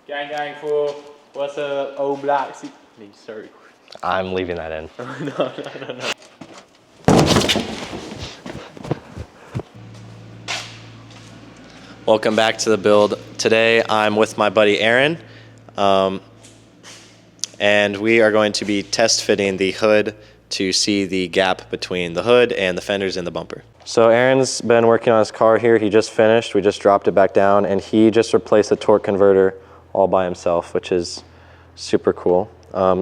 Gang fool. What's up, old black? Sorry. I'm leaving that in. No. Welcome back to the build. Today I'm with my buddy Aaron, and we are going to be test fitting the hood to see the gap between the hood and the fenders in the bumper. So Aaron's been working on his car here. He just finished. We just dropped it back down, and he just replaced the torque converter all by himself, which is super cool.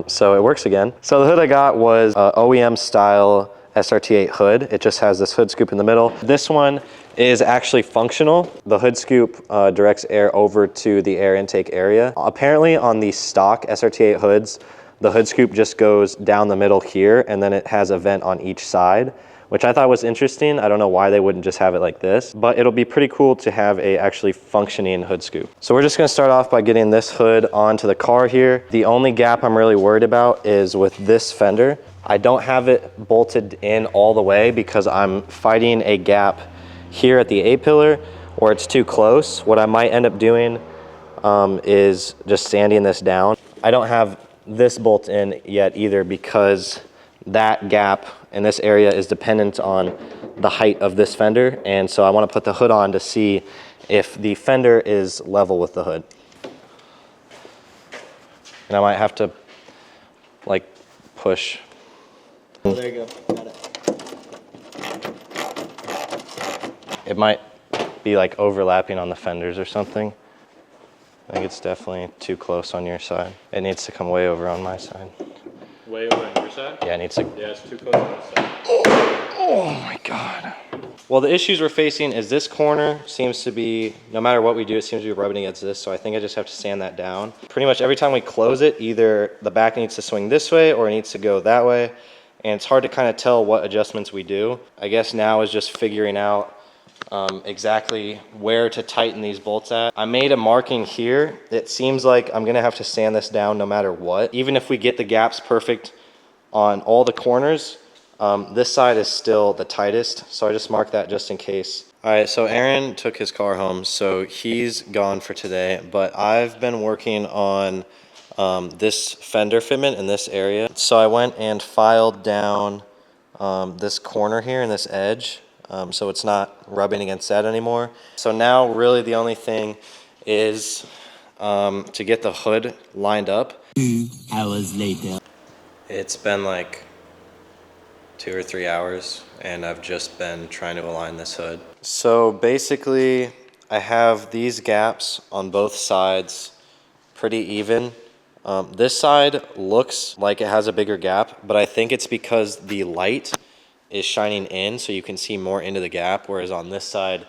So it works again. So the hood I got was OEM style SRT8 hood. It just has this hood scoop in the middle. This one is actually functional. The hood scoop directs air over to the air intake area. Apparently on the stock SRT8 hoods, the hood scoop just goes down the middle here, and then it has a vent on each side, which I thought was interesting. I don't know why they wouldn't just have it like this, but it'll be pretty cool to have a actually functioning hood scoop. So we're just gonna start off by getting this hood onto the car here. The only gap I'm really worried about is with this fender. I don't have it bolted in all the way because I'm fighting a gap here at the A-pillar or it's too close. What I might end up doing is just sanding this down. I don't have this bolt in yet either because that gap in this area is dependent on the height of this fender, and so I want to put the hood on to see if the fender is level with the hood. And I might have to like push. Oh, there you go. Got it. It might be like overlapping on the fenders or something. I think it's definitely too close on your side. It needs to come way over on my side. Way over on your side? Yeah, it needs to. Yeah, it's too close on this side. Oh my God. Well, the issues we're facing is this corner seems to be, no matter what we do, it seems to be rubbing against this, so I think I just have to sand that down. Pretty much every time we close it, either the back needs to swing this way or it needs to go that way, and it's hard to kind of tell what adjustments we do. I guess now is just figuring out exactly where to tighten these bolts at. I made a marking here. It seems like I'm gonna have to sand this down no matter what. Even if we get the gaps perfect on all the corners, this side is still the tightest, so I just marked that just in case. All right, so Aaron took his car home, so he's gone for today, but I've been working on this fender fitment in this area. So I went and filed down this corner here and this edge, so it's not rubbing against that anymore. So now really the only thing is to get the hood lined up. 2 hours later. It's been like 2 or 3 hours and I've just been trying to align this hood. So basically I have these gaps on both sides pretty even. This side looks like it has a bigger gap, but I think it's because the light is shining in so you can see more into the gap, whereas on this side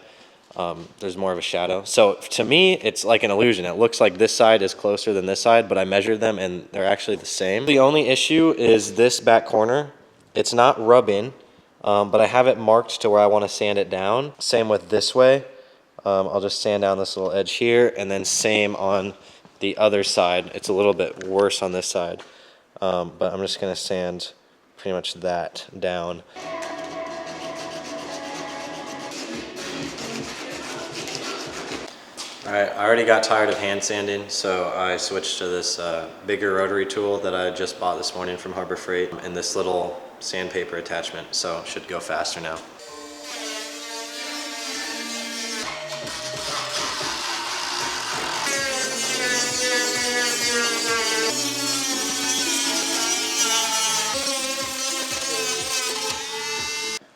there's more of a shadow. So to me it's like an illusion. It looks like this side is closer than this side, but I measured them and they're actually the same. The only issue is this back corner. It's not rubbing, but I have it marked to where I want to sand it down. Same with this way. I'll just sand down this little edge here, and then same on the other side. It's a little bit worse on this side, but I'm just going to sand pretty much that down. All right, I already got tired of hand sanding, so I switched to this bigger rotary tool that I just bought this morning from Harbor Freight, and this little sandpaper attachment, so it should go faster now.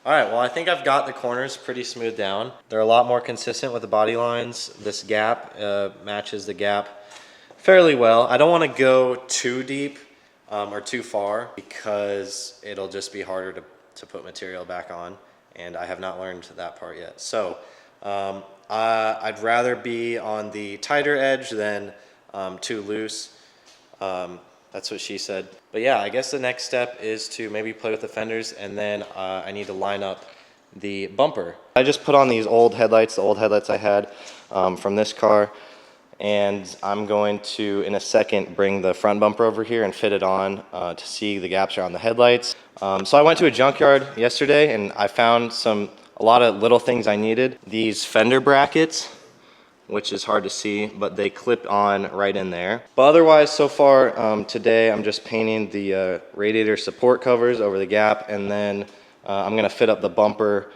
All right, well, I think I've got the corners pretty smooth down. They're a lot more consistent with the body lines. This gap matches the gap fairly well. I don't want to go too deep or too far because it'll just be harder to put material back on, and I have not learned that part yet. So I'd rather be on the tighter edge than too loose. That's what she said. But yeah, I guess the next step is to maybe play with the fenders, and then I need to line up the bumper. I just put on these old headlights, the old headlights I had from this car, and I'm going to, in a second, bring the front bumper over here and fit it on to see the gaps around the headlights. So I went to a junkyard yesterday and I found a lot of little things I needed. These fender brackets, which is hard to see, but they clip on right in there. But otherwise, so far today, I'm just painting the radiator support covers over the gap, and then I'm gonna fit up the bumper.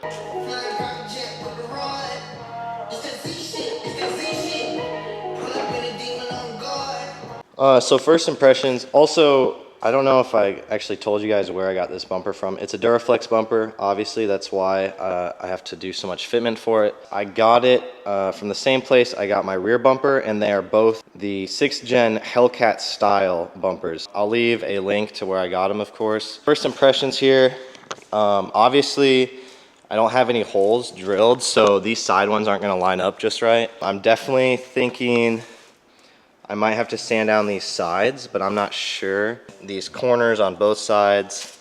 So first impressions, also, I don't know if I actually told you guys where I got this bumper from. It's a Duraflex bumper, obviously, that's why I have to do so much fitment for it. I got it from the same place I got my rear bumper, and they are both the 6th gen Hellcat style bumpers. I'll leave a link to where I got them, of course. First impressions here, obviously, I don't have any holes drilled, so these side ones aren't gonna line up just right. I'm definitely thinking I might have to sand down these sides, but I'm not sure. These corners on both sides,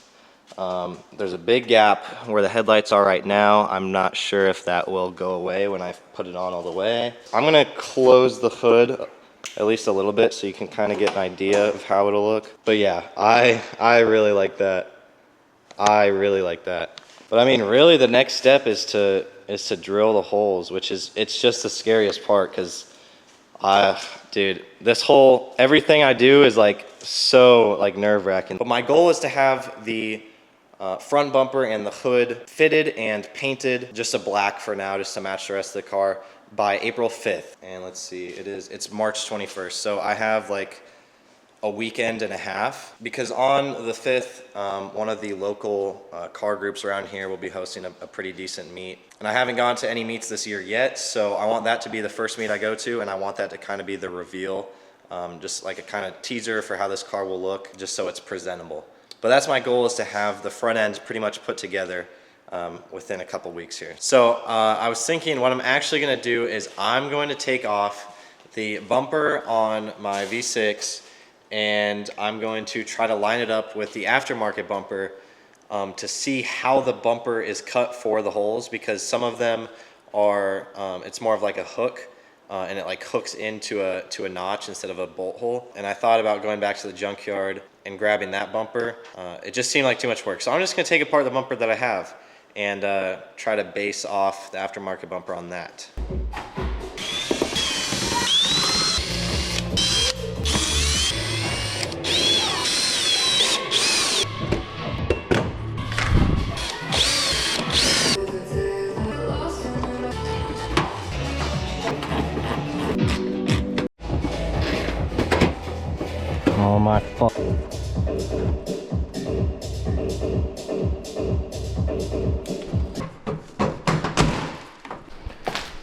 there's a big gap where the headlights are right now. I'm not sure if that will go away when I put it on all the way. I'm gonna close the hood at least a little bit so you can kind of get an idea of how it'll look. But yeah, I really like that. I really like that. But I mean, really the next step is to drill the holes, which is, it's just the scariest part, because dude, this whole, everything I do is like so like nerve-wracking. But my goal is to have the front bumper and the hood fitted and painted just a black for now, just to match the rest of the car, by April 5th. And let's see, it's March 21st. So I have like a weekend and a half, because on the 5th, one of the local car groups around here will be hosting a pretty decent meet. And I haven't gone to any meets this year yet, so I want that to be the first meet I go to, and I want that to kind of be the reveal, just like a kind of teaser for how this car will look, just so it's presentable. But that's my goal, is to have the front end pretty much put together within a couple weeks here. So I was thinking what I'm actually gonna do is I'm going to take off the bumper on my V6, and I'm going to try to line it up with the aftermarket bumper to see how the bumper is cut for the holes, because some of them are, it's more of like a hook, and it like hooks into a notch instead of a bolt hole. And I thought about going back to the junkyard and grabbing that bumper. It just seemed like too much work. So I'm just gonna take apart the bumper that I have and try to base off the aftermarket bumper on that. Oh my fuck.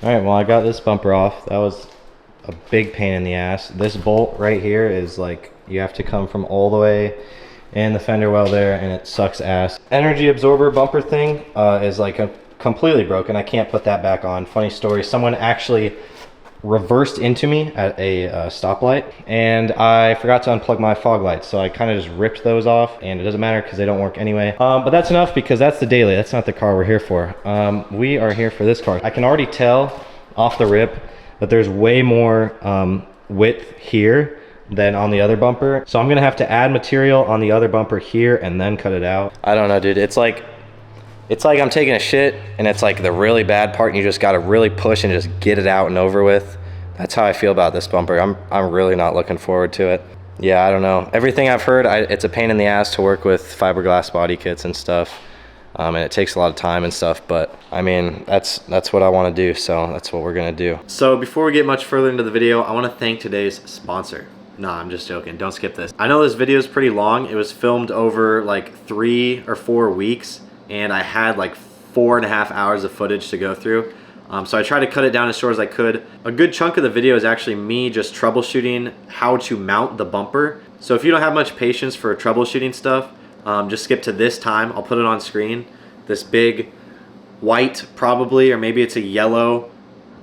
Alright, well I got this bumper off. That was a big pain in the ass. This bolt right here is like, you have to come from all the way in the fender well there, and it sucks ass. Energy absorber bumper thing is like completely broken. I can't put that back on. Funny story, someone actually reversed into me at a stoplight, and I forgot to unplug my fog lights, so I kind of just ripped those off, and it doesn't matter because they don't work anyway. But that's enough, because that's the daily. That's not the car we're here for. We are here for this car. I can already tell off the rip that there's way more width here than on the other bumper, so I'm gonna have to add material on the other bumper here and then cut it out. I don't know, dude. It's like I'm taking a shit, and it's like the really bad part, and you just gotta really push and just get it out and over with. That's how I feel about this bumper. I'm really not looking forward to it. Yeah, I don't know. Everything I've heard, it's a pain in the ass to work with fiberglass body kits and stuff. And it takes a lot of time and stuff, but I mean, that's what I wanna do, so that's what we're gonna do. So before we get much further into the video, I wanna thank today's sponsor. Nah, I'm just joking, don't skip this. I know this video is pretty long. It was filmed over like 3 or 4 weeks, and I had like 4.5 hours of footage to go through. So I tried to cut it down as short as I could. A good chunk of the video is actually me just troubleshooting how to mount the bumper. So if you don't have much patience for troubleshooting stuff, just skip to this time. I'll put it on screen. This big white, probably, or maybe it's a yellow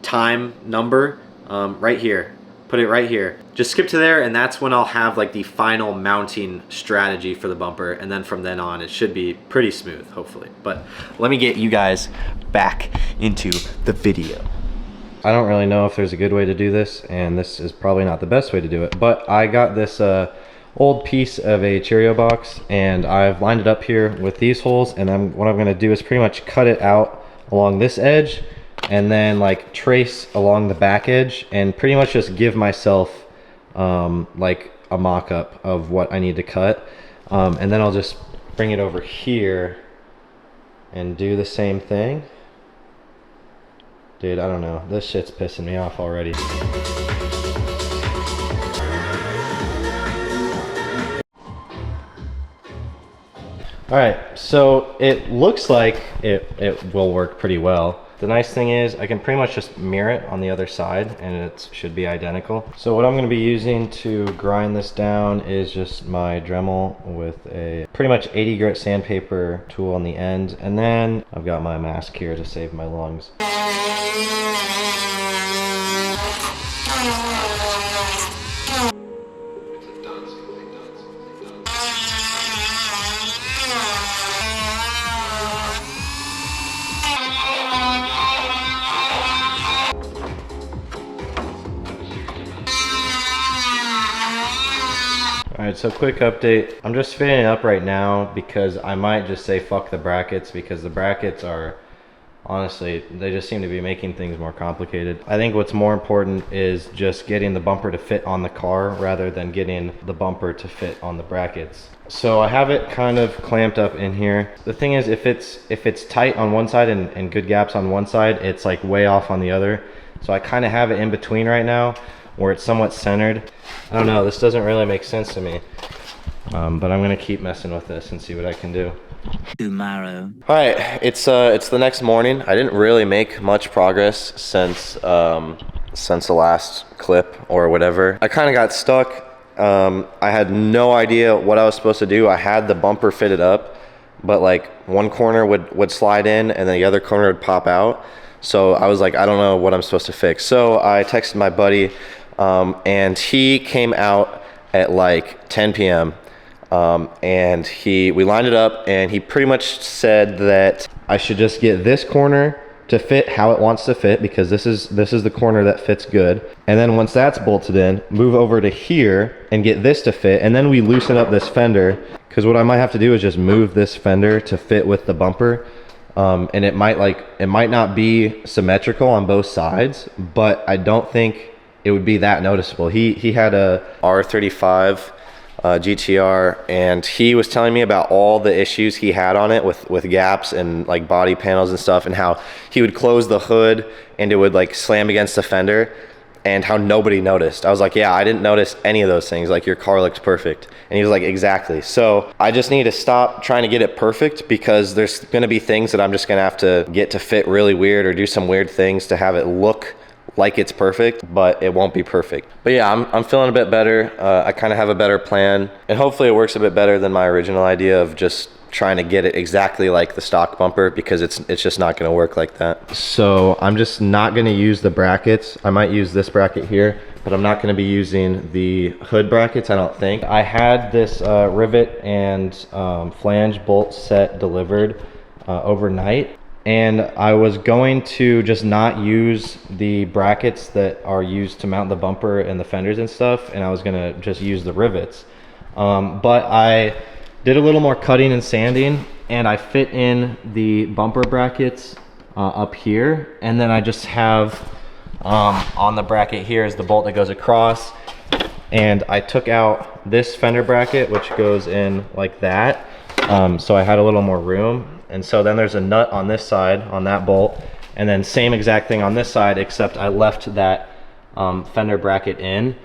time number right here. Put it right here. Just skip to there, and that's when I'll have like the final mounting strategy for the bumper, and then from then on it should be pretty smooth, hopefully. But let me get you guys back into the video. I don't really know if there's a good way to do this, and this is probably not the best way to do it, but I got this old piece of a Cheerio box, and I've lined it up here with these holes, and what I'm gonna do is pretty much cut it out along this edge and then like trace along the back edge and pretty much just give myself like a mock-up of what I need to cut. And then I'll just bring it over here and do the same thing. Dude, I don't know. This shit's pissing me off already. All right, so it looks like it will work pretty well. The nice thing is I can pretty much just mirror it on the other side and it should be identical. So what I'm gonna be using to grind this down is just my Dremel with a pretty much 80 grit sandpaper tool on the end. And then I've got my mask here to save my lungs. Alright, so quick update. I'm just fitting it up right now because I might just say fuck the brackets, because the brackets are, honestly, they just seem to be making things more complicated. I think what's more important is just getting the bumper to fit on the car rather than getting the bumper to fit on the brackets. So I have it kind of clamped up in here. The thing is, if it's tight on one side and good gaps on one side, it's like way off on the other. So I kind of have it in between right now, where it's somewhat centered. I don't know, this doesn't really make sense to me. But I'm gonna keep messing with this and see what I can do. Tomorrow. All right, it's the next morning. I didn't really make much progress since the last clip or whatever. I kind of got stuck. I had no idea what I was supposed to do. I had the bumper fitted up, but like one corner would slide in and then the other corner would pop out. So I was like, I don't know what I'm supposed to fix. So I texted my buddy, and he came out at like 10 p.m. And we lined it up, and he pretty much said that I should just get this corner to fit how it wants to fit, because this is the corner that fits good. And then once that's bolted in, move over to here and get this to fit, and then we loosen up this fender, because what I might have to do is just move this fender to fit with the bumper. And it might not be symmetrical on both sides, but I don't think it would be that noticeable. He had a R35 GTR, and he was telling me about all the issues he had on it with gaps and like body panels and stuff, and how he would close the hood and it would like slam against the fender, and how nobody noticed. I was like, yeah, I didn't notice any of those things. Like, your car looks perfect. And he was like, exactly. So I just need to stop trying to get it perfect, because there's gonna be things that I'm just gonna have to get to fit really weird, or do some weird things to have it look like it's perfect, but it won't be perfect. But yeah, I'm feeling a bit better. I kind of have a better plan, and hopefully it works a bit better than my original idea of just trying to get it exactly like the stock bumper, because it's just not going to work like that. So I'm just not going to use the brackets. I might use this bracket here, but I'm not going to be using the hood brackets, I don't think. I had this rivet and flange bolt set delivered overnight, and I was going to just not use the brackets that are used to mount the bumper and the fenders and stuff, and I was gonna just use the rivets. But I did a little more cutting and sanding, and I fit in the bumper brackets up here, and then I just have on the bracket here is the bolt that goes across, and I took out this fender bracket, which goes in like that, so I had a little more room. And so then there's a nut on this side, on that bolt, and then same exact thing on this side, except I left that fender bracket in.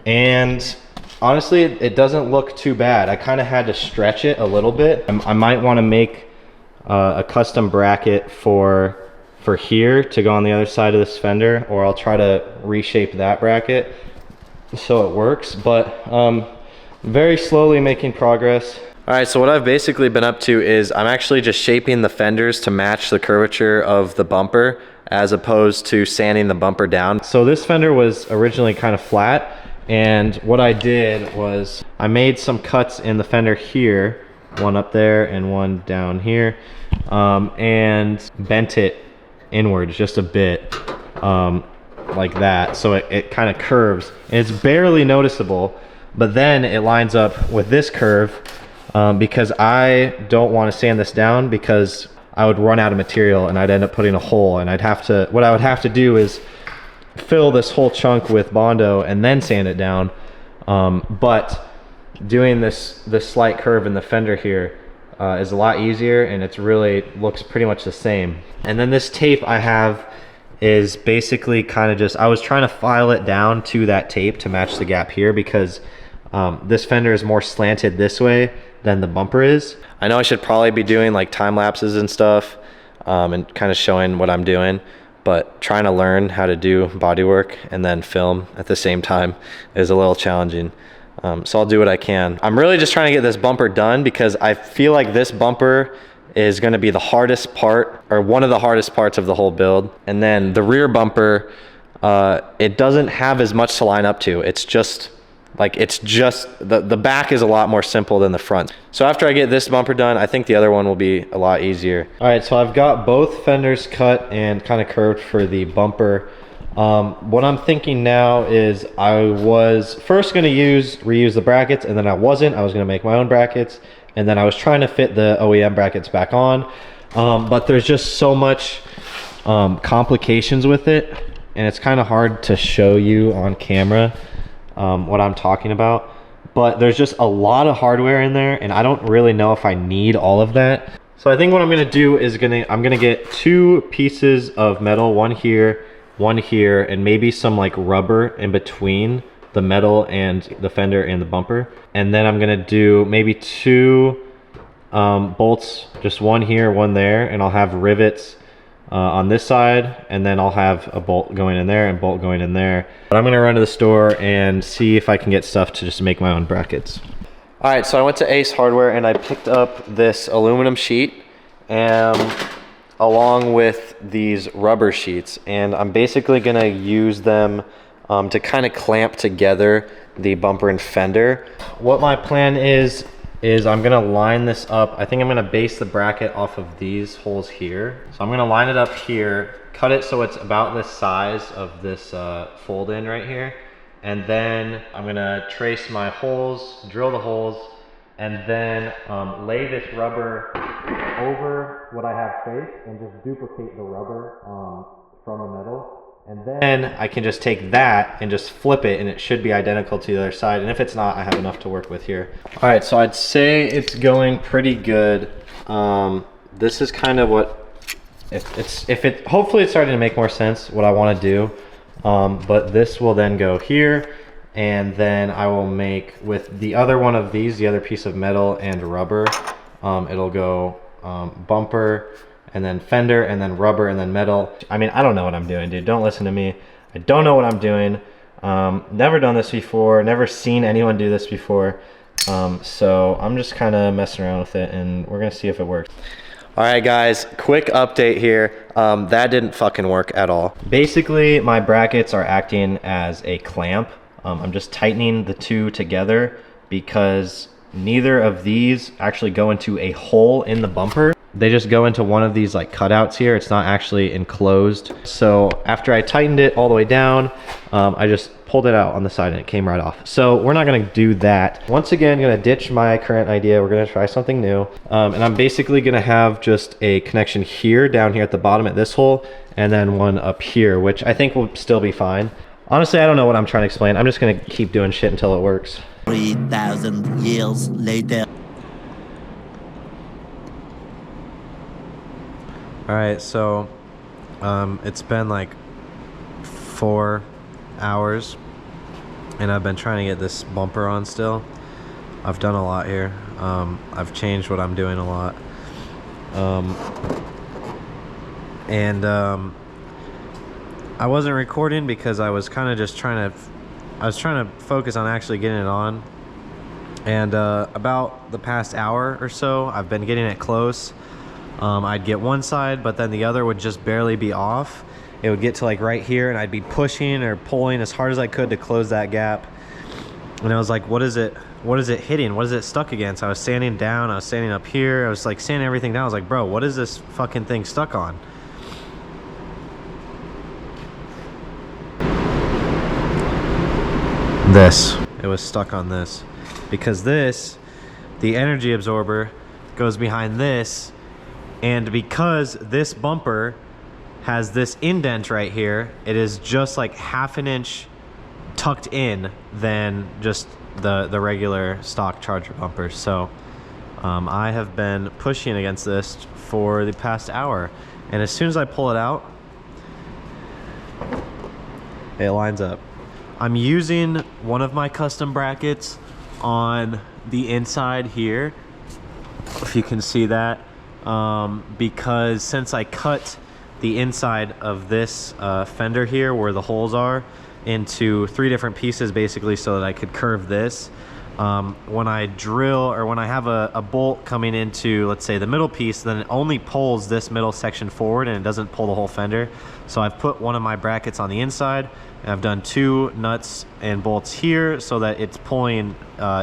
And honestly, it doesn't look too bad. I kind of had to stretch it a little bit. I might want to make a custom bracket for here to go on the other side of this fender, or I'll try to reshape that bracket so it works. But very slowly making progress. All right, so what I've basically been up to is I'm actually just shaping the fenders to match the curvature of the bumper, as opposed to sanding the bumper down. So this fender was originally kind of flat, and what I did was I made some cuts in the fender here, one up there and one down here, and bent it inwards just a bit, like that, so it kind of curves. And it's barely noticeable, but then it lines up with this curve, because I don't want to sand this down, because I would run out of material and I'd end up putting a hole, and what I would have to do is fill this whole chunk with Bondo and then sand it down. But doing this slight curve in the fender here is a lot easier, and it's really looks pretty much the same. And then this tape I have is basically kind of just, I was trying to file it down to that tape to match the gap here, because this fender is more slanted this way than the bumper is. I know I should probably be doing like time lapses and stuff and kind of showing what I'm doing, but trying to learn how to do bodywork and then film at the same time is a little challenging. So I'll do what I can. I'm really just trying to get this bumper done because I feel like this bumper is going to be the hardest part, or one of the hardest parts of the whole build. And then the rear bumper, it doesn't have as much to line up to. It's just the back is a lot more simple than the front. So after I get this bumper done, I think the other one will be a lot easier. All right, so I've got both fenders cut and kind of curved for the bumper. What I'm thinking now is I was first going to reuse the brackets, and then I was going to make my own brackets, and then I was trying to fit the OEM brackets back on. But there's just so much complications with it, and it's kind of hard to show you on camera what I'm talking about. But there's just a lot of hardware in there, and I don't really know if I need all of that. So I think what I'm going to do is I'm going to get 2 pieces of metal, one here, and maybe some like rubber in between the metal and the fender and the bumper. And then I'm gonna do maybe 2 bolts, just one here, one there, and I'll have rivets on this side, and then I'll have a bolt going in there and bolt going in there. But I'm gonna run to the store and see if I can get stuff to just make my own brackets. All right, so I went to Ace Hardware and I picked up this aluminum sheet along with these rubber sheets, and I'm basically gonna use them to kind of clamp together the bumper and fender. What my plan is I'm gonna line this up. I think I'm gonna base the bracket off of these holes here. So I'm gonna line it up here, cut it so it's about the size of this fold in right here. And then I'm gonna trace my holes, drill the holes, and then lay this rubber over what I have traced and just duplicate the rubber from the metal. And then I can just take that and just flip it, and it should be identical to the other side. And if it's not, I have enough to work with here. All right, so I'd say it's going pretty good. This is kind of what, hopefully it's starting to make more sense what I want to do. But this will then go here, and then I will make with the other one of these, the other piece of metal and rubber, it'll go bumper, and then fender, and then rubber, and then metal. I mean, I don't know what I'm doing, dude. Don't listen to me. I don't know what I'm doing. Never done this before, never seen anyone do this before. So I'm just kind of messing around with it, and we're gonna see if it works. All right, guys, quick update here. That didn't fucking work at all. Basically, my brackets are acting as a clamp. I'm just tightening the 2 together because neither of these actually go into a hole in the bumper. They just go into one of these like cutouts here. It's not actually enclosed. So after I tightened it all the way down, I just pulled it out on the side and it came right off. So we're not gonna do that. Once again, gonna ditch my current idea. We're gonna try something new. And I'm basically gonna have just a connection here, down here at the bottom at this hole, and then one up here, which I think will still be fine. Honestly, I don't know what I'm trying to explain. I'm just gonna keep doing shit until it works. 3,000 years later. All right, so it's been like 4 hours, and I've been trying to get this bumper on still. I've done a lot here. I've changed what I'm doing a lot. I wasn't recording because I was kind of just trying to focus on actually getting it on. And about the past hour or so, I've been getting it close. I'd get one side, but then the other would just barely be off. It would get to like right here, and I'd be pushing or pulling as hard as I could to close that gap. And I was like, what is it hitting? What is it stuck against? I was sanding down, I was sanding up here, I was like sanding everything down. I was like, bro, what is this fucking thing stuck on? This. It was stuck on this. Because this, the energy absorber, goes behind this, And because this bumper has this indent right here, it is just like half an inch tucked in than just the regular stock Charger bumpers. So I have been pushing against this for the past hour, and as soon as I pull it out, it lines up. I'm using one of my custom brackets on the inside here, if you can see that, because since I cut the inside of this fender here where the holes are into 3 different pieces basically so that I could curve this, when I drill, or when I have a bolt coming into, let's say, the middle piece, then it only pulls this middle section forward and it doesn't pull the whole fender. So I've put one of my brackets on the inside, and I've done 2 nuts and bolts here so that it's pulling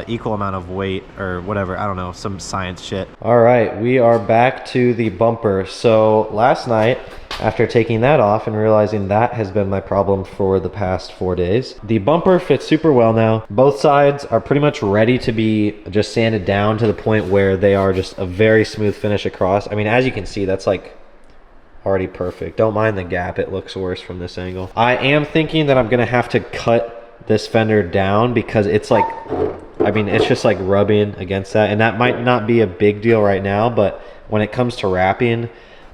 equal amount of weight or whatever. I don't know, some science shit. All right, we are back to the bumper. So last night, after taking that off and realizing that has been my problem for the past 4 days, the bumper fits super well now. Both sides are pretty much ready to be just sanded down to the point where they are just a very smooth finish across. I mean, as you can see, that's like already perfect. Don't mind the gap, it looks worse from this angle. I am thinking that I'm gonna have to cut this fender down because it's like, I mean, it's just like rubbing against that, and that might not be a big deal right now, but when it comes to wrapping,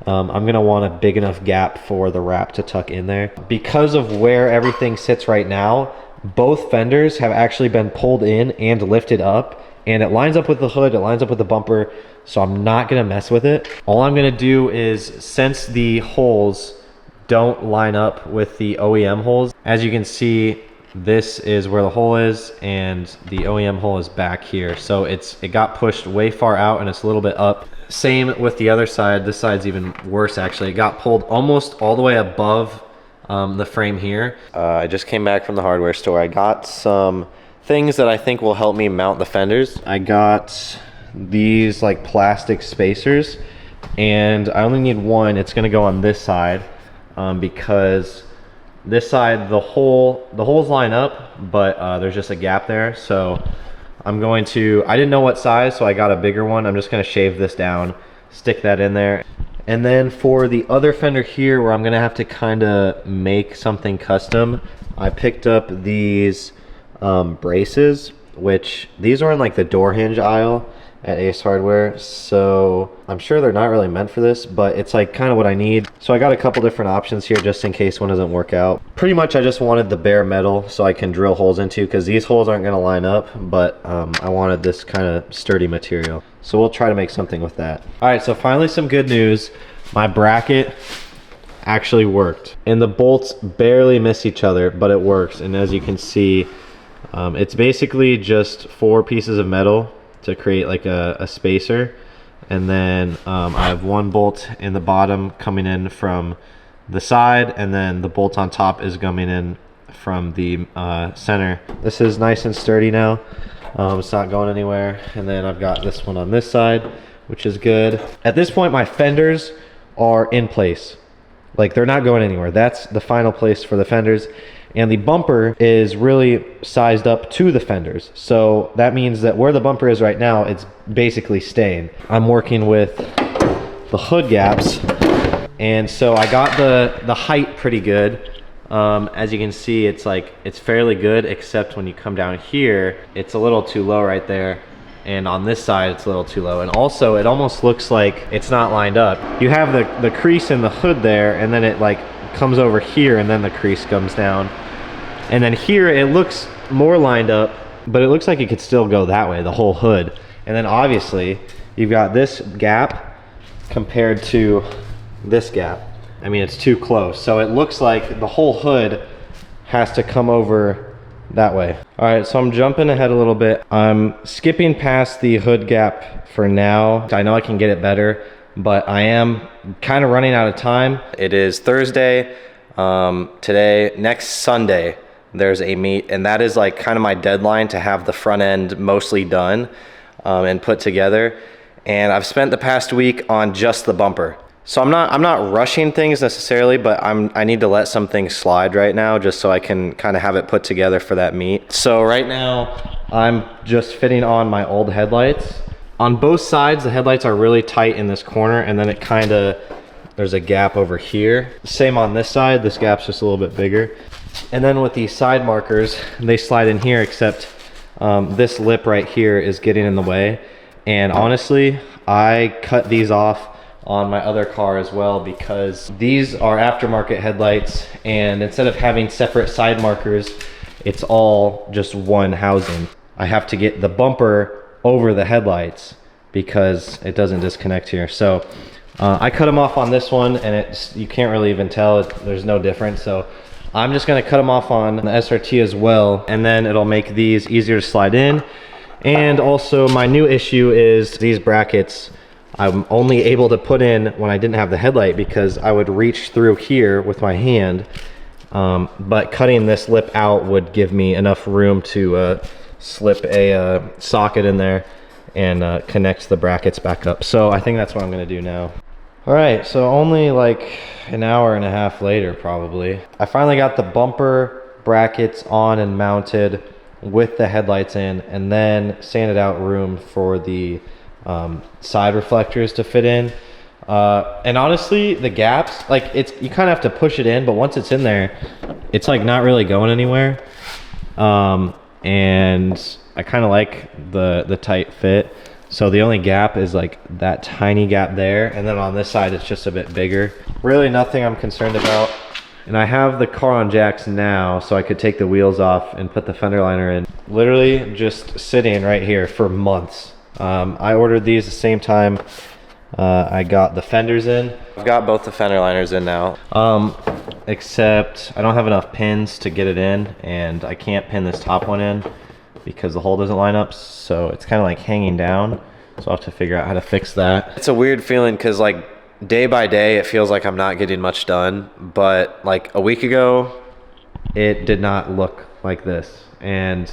I'm gonna want a big enough gap for the wrap to tuck in there. Because of where everything sits right now, both fenders have actually been pulled in and lifted up, and it lines up with the hood, it lines up with the bumper, so I'm not gonna mess with it. All I'm gonna do is, since the holes don't line up with the OEM holes, as you can see, this is where the hole is and the OEM hole is back here. So it got pushed way far out and it's a little bit up. Same with the other side. This side's even worse actually. It got pulled almost all the way above the frame here. I just came back from the hardware store. I got some things that I think will help me mount the fenders. I got these like plastic spacers, and I only need one. It's gonna go on this side because this side, the holes line up, but there's just a gap there. So I'm going to, I didn't know what size, so I got a bigger one. I'm just gonna shave this down, stick that in there. And then for the other fender here, where I'm gonna have to kinda make something custom, I picked up these braces, which these are in like the door hinge aisle at Ace Hardware, so I'm sure they're not really meant for this, but it's like kind of what I need. So I got a couple different options here just in case one doesn't work out. Pretty much I just wanted the bare metal so I can drill holes into, because these holes aren't going to line up, but I wanted this kind of sturdy material. So we'll try to make something with that. All right, so finally some good news. My bracket actually worked, and the bolts barely miss each other, but it works. And as you can see, it's basically just 4 pieces of metal to create like a spacer, and then I have 1 bolt in the bottom coming in from the side, and then the bolt on top is coming in from the center. This is nice and sturdy now. It's not going anywhere. And then I've got this one on this side, which is good. At this point, my fenders are in place. Like, they're not going anywhere. That's the final place for the fenders. And the bumper is really sized up to the fenders. So that means that where the bumper is right now, it's basically staying. I'm working with the hood gaps. And so I got the height pretty good. As you can see, it's fairly good, except when you come down here, it's a little too low right there. And on this side, it's a little too low. And also, it almost looks like it's not lined up. You have the crease in the hood there, and then it like comes over here, and then the crease comes down. And then here it looks more lined up, but it looks like it could still go that way, the whole hood. And then obviously you've got this gap compared to this gap. I mean, it's too close. So it looks like the whole hood has to come over that way. All right, so I'm jumping ahead a little bit. I'm skipping past the hood gap for now. I know I can get it better, but I am kind of running out of time. It is Thursday. Today, next Sunday, there's a meet, and that is like kind of my deadline to have the front end mostly done and put together. And I've spent the past week on just the bumper. So I'm not rushing things necessarily, but I need to let some things slide right now just so I can kind of have it put together for that meet. So right now I'm just fitting on my old headlights. On both sides, the headlights are really tight in this corner, and then it kind of, there's a gap over here. Same on this side, this gap's just a little bit bigger. And then with these side markers, they slide in here, except this lip right here is getting in the way. And honestly, I cut these off on my other car as well, because these are aftermarket headlights, and instead of having separate side markers, it's all just one housing. I have to get the bumper over the headlights because it doesn't disconnect here. So I cut them off on this one, and you can't really even tell, there's no difference. So I'm just gonna cut them off on the SRT as well, and then it'll make these easier to slide in. And also my new issue is these brackets I'm only able to put in when I didn't have the headlight, because I would reach through here with my hand, but cutting this lip out would give me enough room to slip a socket in there and connect the brackets back up. So I think that's what I'm gonna do now. All right, so only like an hour and a half later probably, I finally got the bumper brackets on and mounted with the headlights in, and then sanded out room for the side reflectors to fit in. And honestly, the gaps, like you kind of have to push it in, but once it's in there, it's like not really going anywhere. And I kind of like the tight fit. So the only gap is like that tiny gap there, and then on this side it's just a bit bigger. Really nothing I'm concerned about. And I have the car on jacks now, so I could take the wheels off and put the fender liner in. Literally just sitting right here for months. I ordered these the same time I got the fenders in. I've got both the fender liners in now, except I don't have enough pins to get it in, and I can't pin this top one in because the hole doesn't line up, so it's kind of like hanging down. So I'll have to figure out how to fix that. It's a weird feeling because like day by day it feels like I'm not getting much done, but like a week ago it did not look like this. And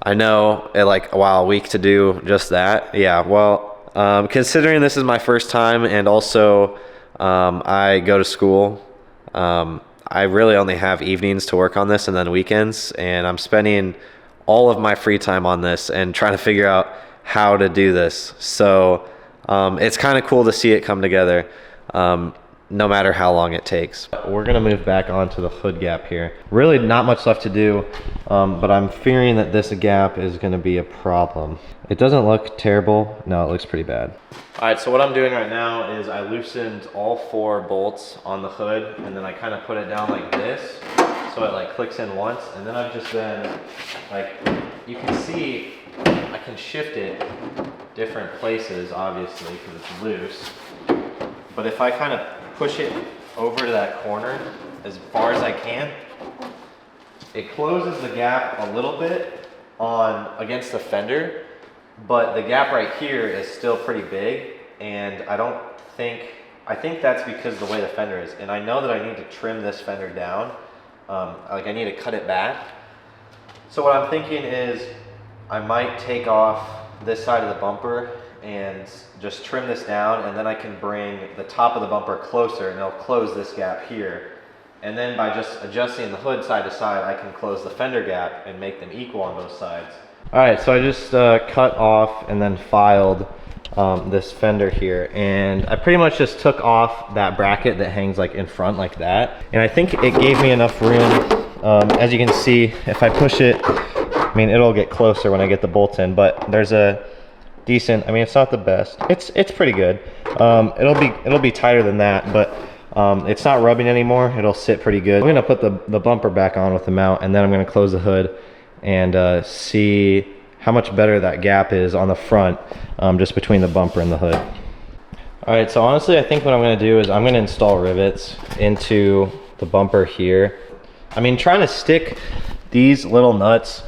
I know it like, wow, a week to do just that. Yeah, well, considering this is my first time, and also I go to school, I really only have evenings to work on this and then weekends, and I'm spending all of my free time on this and trying to figure out how to do this. So it's kind of cool to see it come together, no matter how long it takes. We're gonna move back onto the hood gap here. Really not much left to do, but I'm fearing that this gap is gonna be a problem. It doesn't look terrible. No, it looks pretty bad. All right, so what I'm doing right now is I loosened all 4 bolts on the hood, and then I kind of put it down like this, so it like clicks in once, and then I've just been like, you can see I can shift it different places, obviously, because it's loose. But if I kind of push it over to that corner as far as I can, it closes the gap a little bit against the fender, but the gap right here is still pretty big, and I think that's because of the way the fender is. And I know that I need to trim this fender down, like I need to cut it back. So what I'm thinking is I might take off this side of the bumper and just trim this down, and then I can bring the top of the bumper closer and it'll close this gap here. And then by just adjusting the hood side to side, I can close the fender gap and make them equal on both sides. All right, so I just cut off and then filed this fender here, and I pretty much just took off that bracket that hangs like in front like that. And I think it gave me enough room. As you can see, if I push it, I mean, it'll get closer when I get the bolts in, but there's a decent, I mean, it's not the best. It's pretty good. It'll be tighter than that, but it's not rubbing anymore. It'll sit pretty good. I'm gonna put the bumper back on with the mount, and then I'm gonna close the hood and see how much better that gap is on the front, just between the bumper and the hood. All right, so honestly, I think what I'm gonna do is I'm gonna install rivets into the bumper here. I mean, trying to stick these little nuts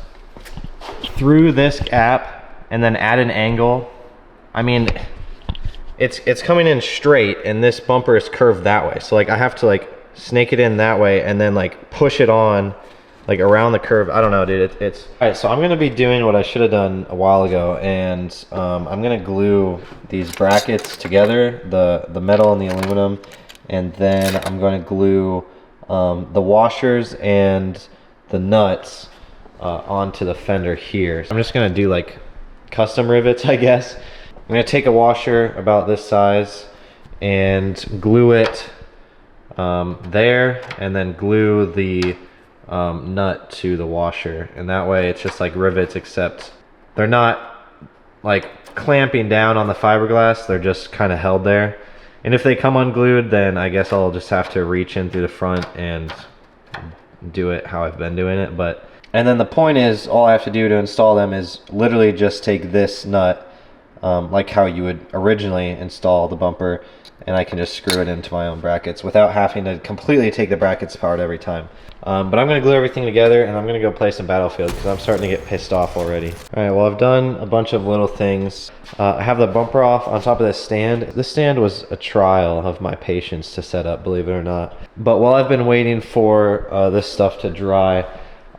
through this gap and then add an angle, I mean, it's coming in straight, and this bumper is curved that way. So like I have to like snake it in that way and then like push it on like around the curve. I don't know, dude. It's all right. So I'm gonna be doing what I should have done a while ago, and I'm gonna glue these brackets together, the metal and the aluminum, and then I'm going to glue the washers and the nuts onto the fender here. So I'm just gonna do like custom rivets, I guess. I'm gonna take a washer about this size and glue it there, and then glue the nut to the washer, and that way it's just like rivets, except they're not like clamping down on the fiberglass, they're just kind of held there. And if they come unglued, then I guess I'll just have to reach in through the front and do it how I've been doing it. And then the point is, all I have to do to install them is literally just take this nut, like how you would originally install the bumper, and I can just screw it into my own brackets without having to completely take the brackets apart every time. But I'm gonna glue everything together, and I'm gonna go play some Battlefield because I'm starting to get pissed off already. All right, well, I've done a bunch of little things. I have the bumper off on top of this stand. This stand was a trial of my patience to set up, believe it or not. But while I've been waiting for this stuff to dry,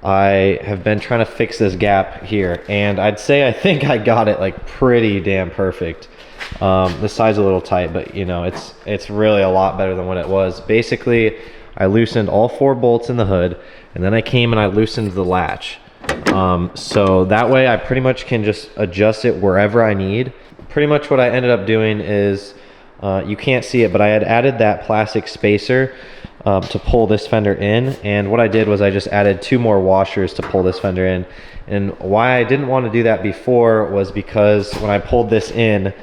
I have been trying to fix this gap here, and I'd say I think I got it like pretty damn perfect. The side's a little tight, but you know, it's really a lot better than what it was. Basically, I loosened all 4 bolts in the hood, and then I came and I loosened the latch. So that way I pretty much can just adjust it wherever I need. Pretty much what I ended up doing is, you can't see it, but I had added that plastic spacer to pull this fender in, and what I did was I just added 2 more washers to pull this fender in. And why I didn't want to do that before was because when I pulled this in,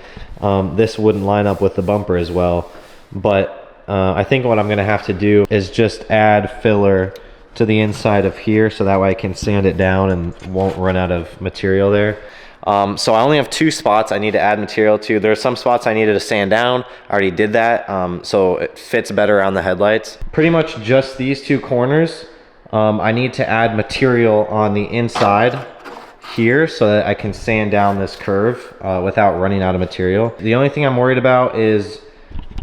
this wouldn't line up with the bumper as well. But I think what I'm going to have to do is just add filler to the inside of here, so that way I can sand it down and won't run out of material there. So I only have 2 spots I need to add material to. There are some spots I needed to sand down. I already did that, so it fits better around the headlights. Pretty much just these 2 corners. I need to add material on the inside here so that I can sand down this curve without running out of material. The only thing I'm worried about is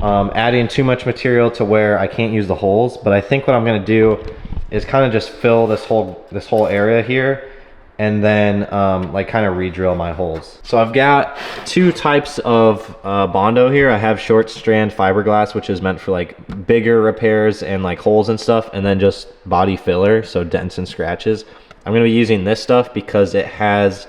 adding too much material to where I can't use the holes. But I think what I'm going to do is kind of just fill this whole area here, and then like kind of re-drill my holes. So I've got 2 types of bondo here. I have short strand fiberglass, which is meant for like bigger repairs and like holes and stuff, and then just body filler, so dents and scratches. I'm gonna be using this stuff because it has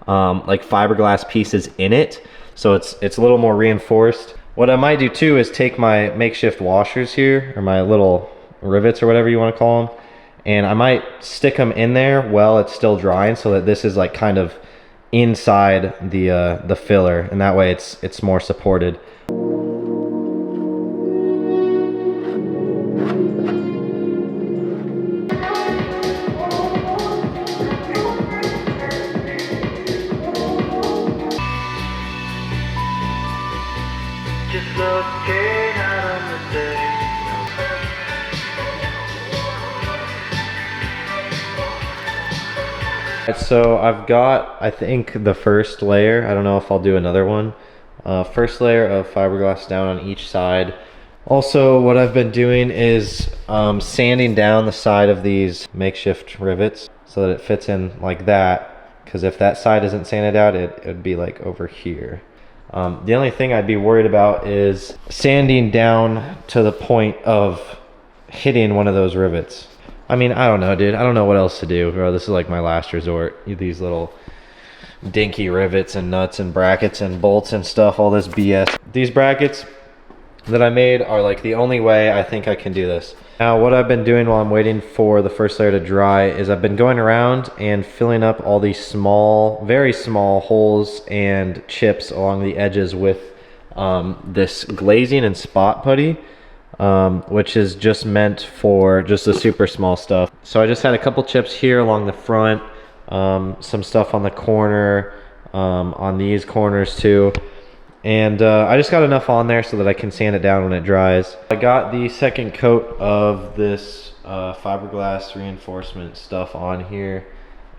like fiberglass pieces in it, so it's a little more reinforced. What I might do too is take my makeshift washers here, or my little rivets or whatever you want to call them, and I might stick them in there while it's still drying, so that this is like kind of inside the filler, and that way it's more supported. Just looking out on the day. So I've got, I think, the first layer. I don't know if I'll do another one. First layer of fiberglass down on each side. Also, what I've been doing is sanding down the side of these makeshift rivets so that it fits in like that, because if that side isn't sanded out, it would be like over here. The only thing I'd be worried about is sanding down to the point of hitting one of those rivets. I mean, I don't know, dude. I don't know what else to do, bro. This is like my last resort. These little dinky rivets and nuts and brackets and bolts and stuff, all this BS. These brackets that I made are like the only way I think I can do this. Now, what I've been doing while I'm waiting for the first layer to dry is I've been going around and filling up all these small, very small holes and chips along the edges with this glazing and spot putty, which is just meant for just the super small stuff. So I just had a couple chips here along the front, some stuff on the corner, on these corners too. And I just got enough on there so that I can sand it down when it dries. I got the second coat of this fiberglass reinforcement stuff on here,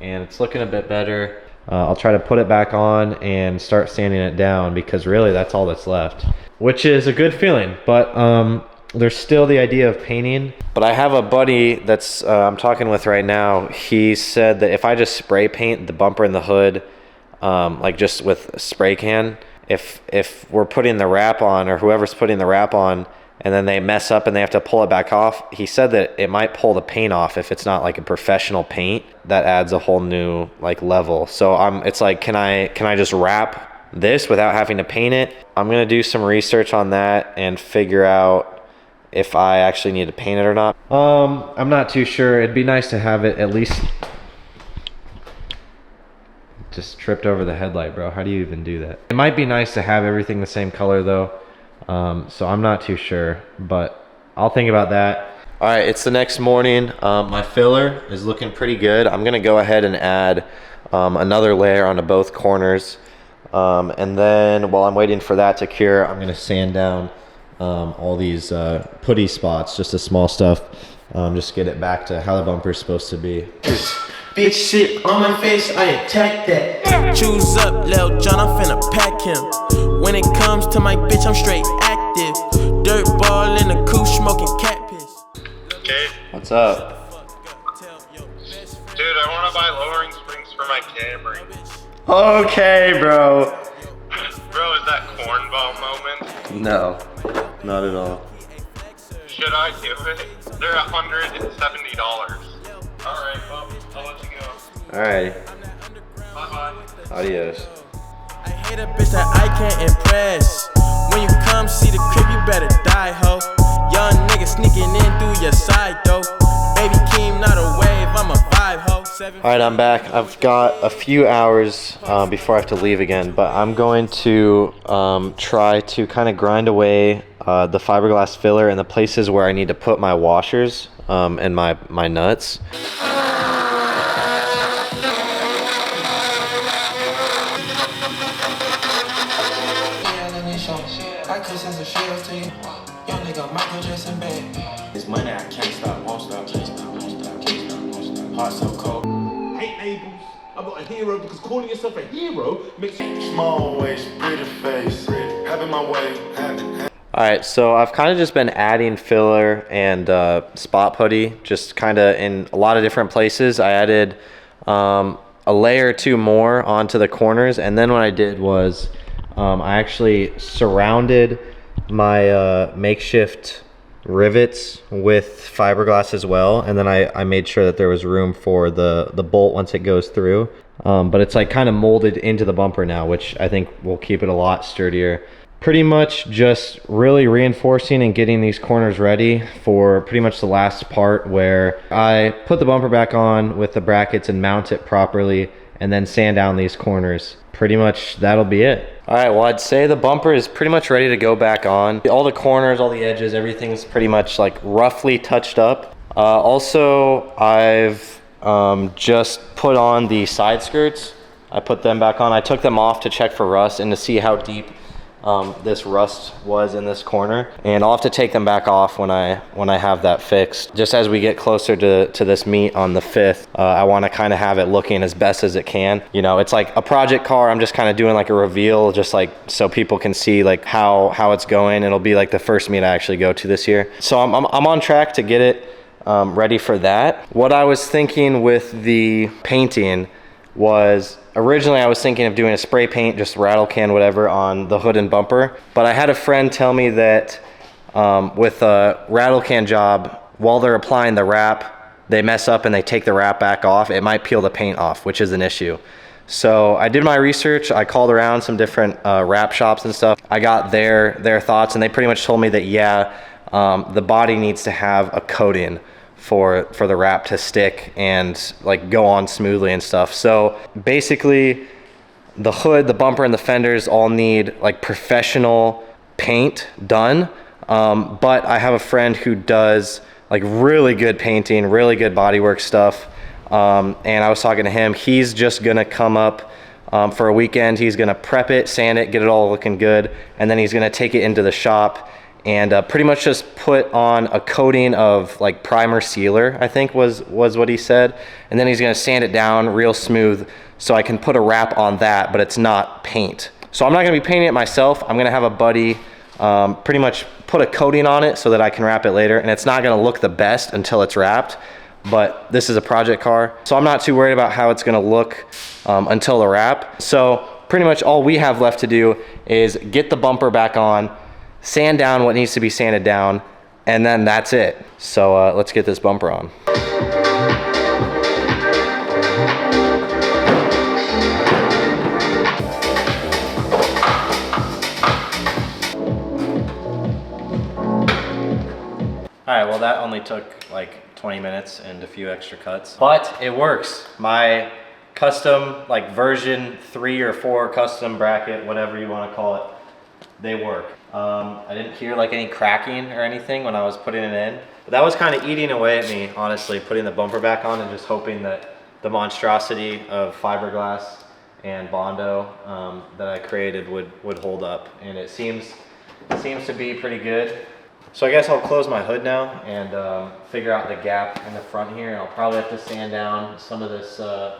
and it's looking a bit better. I'll try to put it back on and start sanding it down, because really that's all that's left, which is a good feeling. But there's still the idea of painting. But I have a buddy that's I'm talking with right now. He said that if I just spray paint the bumper and the hood, like just with a spray can, if we're putting the wrap on, or whoever's putting the wrap on, and then they mess up and they have to pull it back off, he said that it might pull the paint off if it's not like a professional paint. That adds a whole new like level. So it's like, can I just wrap this without having to paint it. I'm gonna do some research on that and figure out if I actually need to paint it or not. I'm not too sure. It'd be nice to have it at least. Just tripped over the headlight, bro. How do you even do that? It might be nice to have everything the same color though. So I'm not too sure, but I'll think about that. All right, it's the next morning. My filler is looking pretty good. I'm gonna go ahead and add another layer onto both corners. And then while I'm waiting for that to cure, I'm gonna sand down all these putty spots, just the small stuff, just get it back to how the bumper is supposed to be. Big shit on my face, I attack that. Choose up, Lil John, I'm finna pack him. When it comes to my bitch, I'm straight active. Dirt ball in the coupe, smoking cat piss. Okay. What's up? Dude, I want to buy lowering springs for my Camry. Okay, bro. Bro, is that cornball moment? No, not at all. Should I do it? They're $170. Alright, well, I'll let you go. Alright, Bye-bye. adios. I hate a bitch that I can't impress. When you come see the crib, you better die, ho. Young nigga sneaking in through your side, though. Baby Keem, not a wave, I'm a vibe, ho. Alright, I'm back. I've got a few hours before I have to leave again, but I'm going to try to kind of grind away the fiberglass filler in the places where I need to put my washers and my nuts. It's money, I can't stop, won't stop, can't stop, won't stop, can't stop, won't stop. Heart so cold. Hate labels. I'm not a hero because calling yourself a hero makes you Small waist, pretty face, having my way, Alright, so I've kind of just been adding filler and spot putty, just kind of in a lot of different places. I added a layer or two more onto the corners, and then what I did was I actually surrounded my makeshift rivets with fiberglass as well, and then I made sure that there was room for the bolt once it goes through. But it's like kind of molded into the bumper now, which I think will keep it a lot sturdier. Pretty much just really reinforcing and getting these corners ready for pretty much the last part where I put the bumper back on with the brackets and mount it properly and then sand down these corners. Pretty much that'll be it. All right, well, I'd say the bumper is pretty much ready to go back on. All the corners, all the edges, everything's pretty much like roughly touched up. Also, I've just put on the side skirts. I put them back on. I took them off to check for rust and to see how deep this rust was in this corner, and I'll have to take them back off when I have that fixed. Just as we get closer to this meet on the 5th, I want to kind of have it looking as best as it can. You know, it's like a project car. I'm just kind of doing like a reveal, just like so people can see like how it's going. It'll be like the first meet I actually go to this year, so I'm on track to get it ready for that. What I was thinking with the painting was, originally I was thinking of doing a spray paint, just rattle can, whatever, on the hood and bumper. But I had a friend tell me that with a rattle can job, while they're applying the wrap, they mess up and they take the wrap back off. It might peel the paint off, which is an issue. So I did my research. I called around some different wrap shops and stuff. I got their thoughts, and they pretty much told me that, yeah, the body needs to have a coating for the wrap to stick and like go on smoothly and stuff. So basically the hood, the bumper, and the fenders all need like professional paint done. But I have a friend who does like really good painting, really good bodywork stuff. And I was talking to him. He's just gonna come up for a weekend. He's gonna prep it, sand it, get it all looking good, and then he's gonna take it into the shop and pretty much just put on a coating of like primer sealer, I think was what he said. And then he's gonna sand it down real smooth so I can put a wrap on that, but it's not paint. So I'm not gonna be painting it myself. I'm gonna have a buddy pretty much put a coating on it so that I can wrap it later. And it's not gonna look the best until it's wrapped, but this is a project car. So I'm not too worried about how it's gonna look until the wrap. So pretty much all we have left to do is get the bumper back on, sand down what needs to be sanded down, and then that's it. So let's get this bumper on. only took like 20 minutes and a few extra cuts, but it works. My custom, like version 3 or 4 custom bracket, whatever you want to call it, they work. I didn't hear like any cracking or anything when I was putting it in, but that was kind of eating away at me, honestly, putting the bumper back on and just hoping that the monstrosity of fiberglass and bondo that I created would hold up, and it seems to be pretty good. So I guess I'll close my hood now and figure out the gap in the front here, and I'll probably have to sand down some of this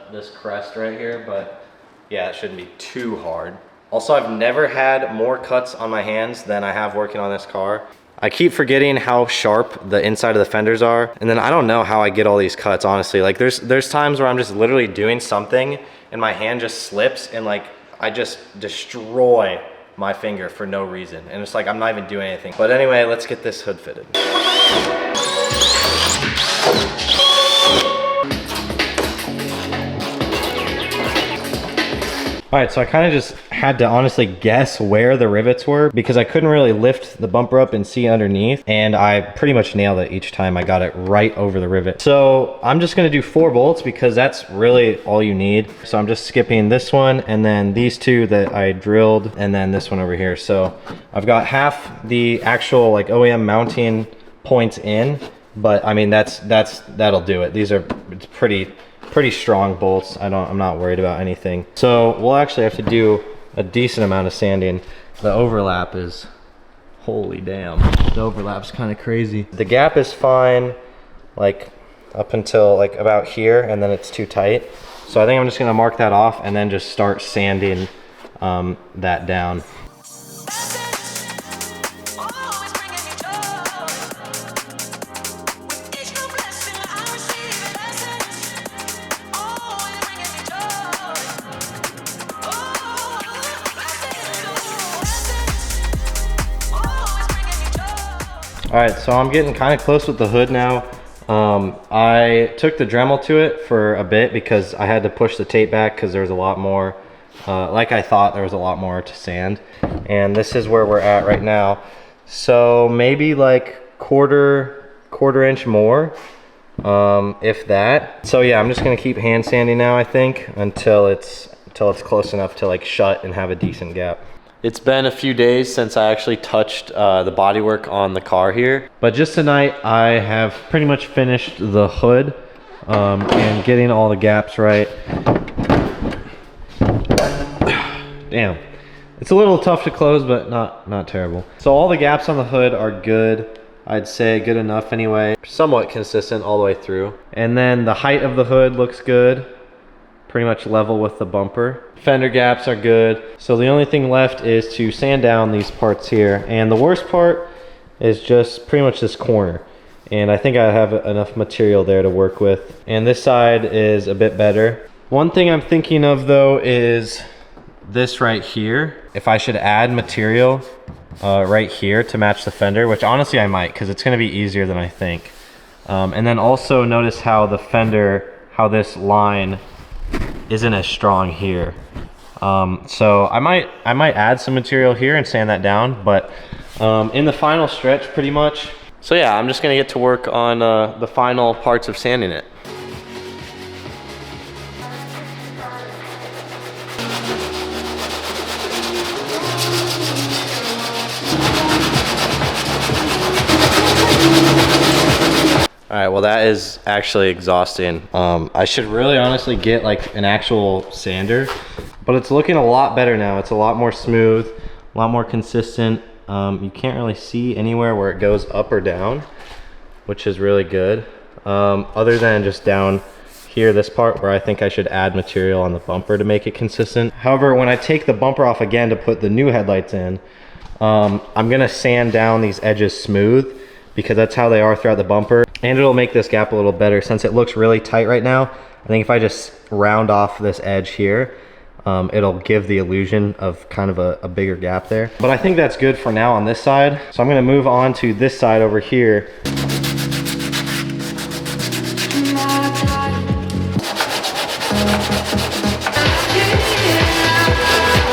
this crest right here, but yeah, it shouldn't be too hard. Also, I've never had more cuts on my hands than I have working on this car. I keep forgetting how sharp the inside of the fenders are, and then I don't know how I get all these cuts, honestly. Like there's times where I'm just literally doing something and my hand just slips and like I just destroy my finger for no reason, and it's like I'm not even doing anything. But anyway, let's get this hood fitted. All right, so I kind of just had to honestly guess where the rivets were because I couldn't really lift the bumper up and see underneath, and I pretty much nailed it each time. I got it right over the rivet. So I'm just gonna do 4 bolts because that's really all you need. So I'm just skipping this one and then these 2 that I drilled and then this one over here. So I've got half the actual like OEM mounting points in, but I mean that'll do it. These are pretty strong bolts. I'm not worried about anything. So we'll actually have to do a decent amount of sanding. The overlap is, holy damn, the overlap's kind of crazy. The gap is fine, like up until like about here, and then it's too tight. So I think I'm just gonna mark that off and then just start sanding that down. All right, so I'm getting kind of close with the hood now. I took the Dremel to it for a bit because I had to push the tape back because there was a lot more, like I thought there was a lot more to sand. And this is where we're at right now. So maybe like quarter inch more, if that. So yeah, I'm just gonna keep hand sanding now, I think, until it's close enough to like shut and have a decent gap. It's been a few days since I actually touched the bodywork on the car here. But just tonight, I have pretty much finished the hood and getting all the gaps right. Damn. It's a little tough to close, but not terrible. So all the gaps on the hood are good. I'd say good enough anyway. Somewhat consistent all the way through. And then the height of the hood looks good. Pretty much level with the bumper. Fender gaps are good. So the only thing left is to sand down these parts here. And the worst part is just pretty much this corner. And I think I have enough material there to work with. And this side is a bit better. One thing I'm thinking of though is this right here. If I should add material right here to match the fender, which honestly I might, because it's gonna be easier than I think. And then also notice how the fender, how this line isn't as strong here. So I might add some material here and sand that down, but in the final stretch pretty much. So yeah, I'm just gonna get to work on the final parts of sanding it. All right, well that is actually exhausting. I should really honestly get like an actual sander, but it's looking a lot better now. It's a lot more smooth, a lot more consistent. You can't really see anywhere where it goes up or down, which is really good. Other than just down here, this part where I think I should add material on the bumper to make it consistent. However, when I take the bumper off again to put the new headlights in, I'm gonna sand down these edges smooth because that's how they are throughout the bumper. And it'll make this gap a little better since it looks really tight right now. I think if I just round off this edge here, it'll give the illusion of kind of a bigger gap there. But I think that's good for now on this side. So I'm gonna move on to this side over here.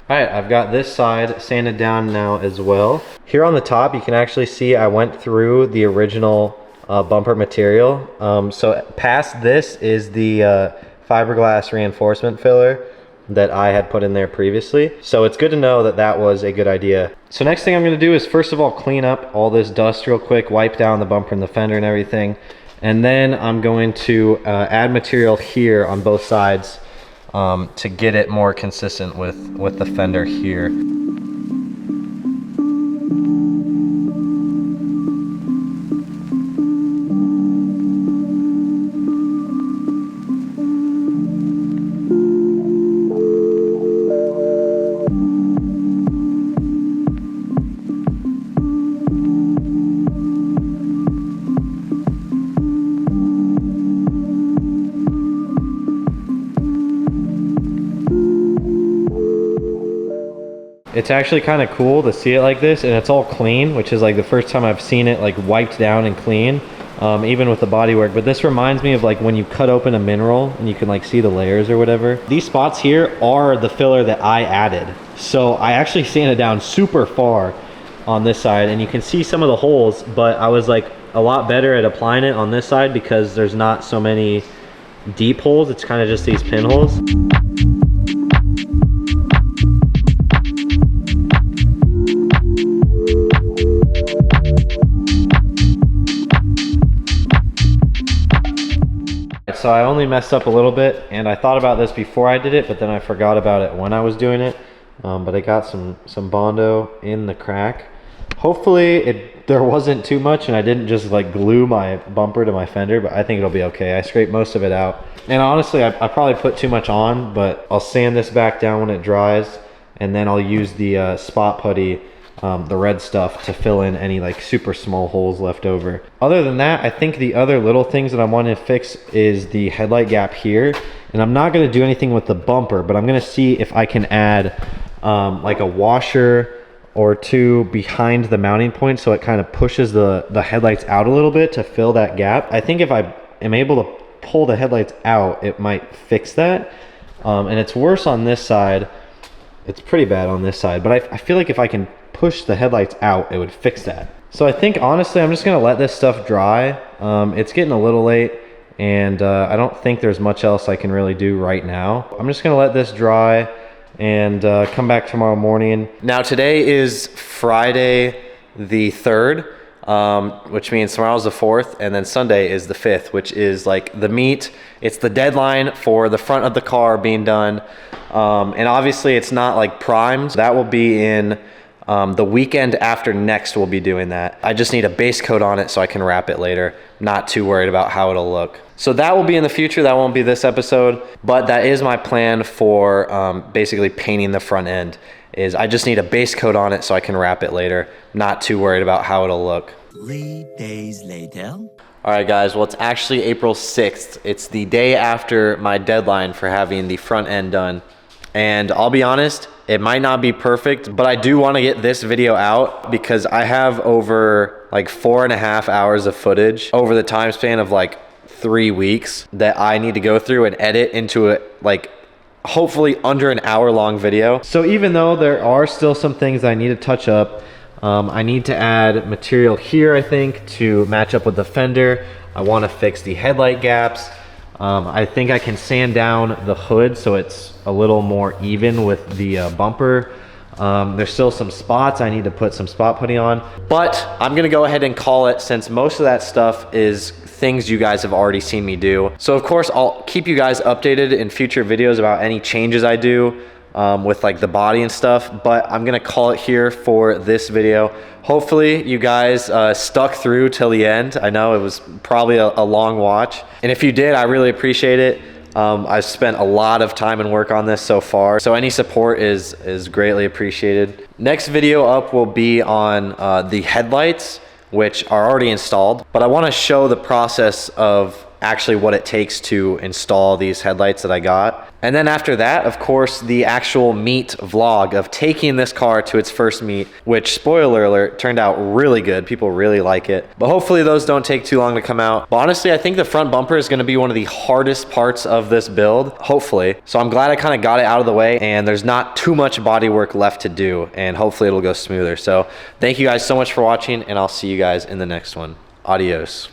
All right, I've got this side sanded down now as well. Here on the top, you can actually see I went through the original bumper material. So past this is the fiberglass reinforcement filler that I had put in there previously. So it's good to know that that was a good idea. So next thing I'm going to do is first of all clean up all this dust real quick, wipe down the bumper and the fender and everything. And then I'm going to add material here on both sides to get it more consistent with the fender here. It's actually kind of cool to see it like this, and it's all clean, which is like the first time I've seen it like wiped down and clean, even with the bodywork. But this reminds me of like when you cut open a mineral and you can like see the layers or whatever. These spots here are the filler that I added. So I actually sanded down super far on this side, and you can see some of the holes, but I was like a lot better at applying it on this side because there's not so many deep holes. It's kind of just these pinholes. So I only messed up a little bit, and I thought about this before I did it, but then I forgot about it when I was doing it. But I got some bondo in the crack. Hopefully there wasn't too much and I didn't just like glue my bumper to my fender, but I think it'll be okay. I scraped most of it out. And honestly, I probably put too much on, but I'll sand this back down when it dries, and then I'll use the spot putty, the red stuff, to fill in any like super small holes left over. Other than that, I think the other little things that I want to fix is the headlight gap here. And I'm not going to do anything with the bumper, but I'm going to see if I can add like a washer or two behind the mounting point, so it kind of pushes the headlights out a little bit to fill that gap. I think if I am able to pull the headlights out, it might fix that. And it's worse on this side. It's pretty bad on this side, but I feel like if I can push the headlights out, it would fix that. So I think honestly I'm just gonna let this stuff dry. It's getting a little late, and I don't think there's much else I can really do right now. I'm just gonna let this dry and come back tomorrow morning. Now today is Friday the 3rd, which means tomorrow's the 4th, and then Sunday is the 5th, which is like the meat. It's the deadline for the front of the car being done. And obviously it's not like primed. That will be in the weekend after next. We'll be doing that. I just need a base coat on it so I can wrap it later. Not too worried about how it'll look. So that will be in the future. That won't be this episode, but that is my plan for basically painting the front end. Is I just need a base coat on it so I can wrap it later. Not too worried about how it'll look. 3 days later. All right, guys, well, it's actually April 6th. It's the day after my deadline for having the front end done. And I'll be honest, it might not be perfect, but I do want to get this video out because I have over like 4.5 hours of footage over the time span of like 3 weeks that I need to go through and edit into a like hopefully under an hour-long video. So even though there are still some things I need to touch up, I need to add material here, I think, to match up with the fender. I want to fix the headlight gaps. I think I can sand down the hood so it's a little more even with the bumper. There's still some spots I need to put some spot putty on, but I'm gonna go ahead and call it, since most of that stuff is things you guys have already seen me do. So of course I'll keep you guys updated in future videos about any changes I do with like the body and stuff, but I'm gonna call it here for this video. Hopefully you guys stuck through till the end. I know it was probably a long watch, and if you did, I really appreciate it. I've spent a lot of time and work on this so far, so any support is greatly appreciated. Next video up will be on the headlights, which are already installed, but I want to show the process of actually what it takes to install these headlights that I got. And then after that, of course, the actual meet vlog of taking this car to its first meet, which, spoiler alert, turned out really good. People really like it. But hopefully those don't take too long to come out. But honestly, I think the front bumper is gonna be one of the hardest parts of this build, hopefully. So I'm glad I kind of got it out of the way, and there's not too much body work left to do, and hopefully it'll go smoother. So thank you guys so much for watching, and I'll see you guys in the next one. Adios.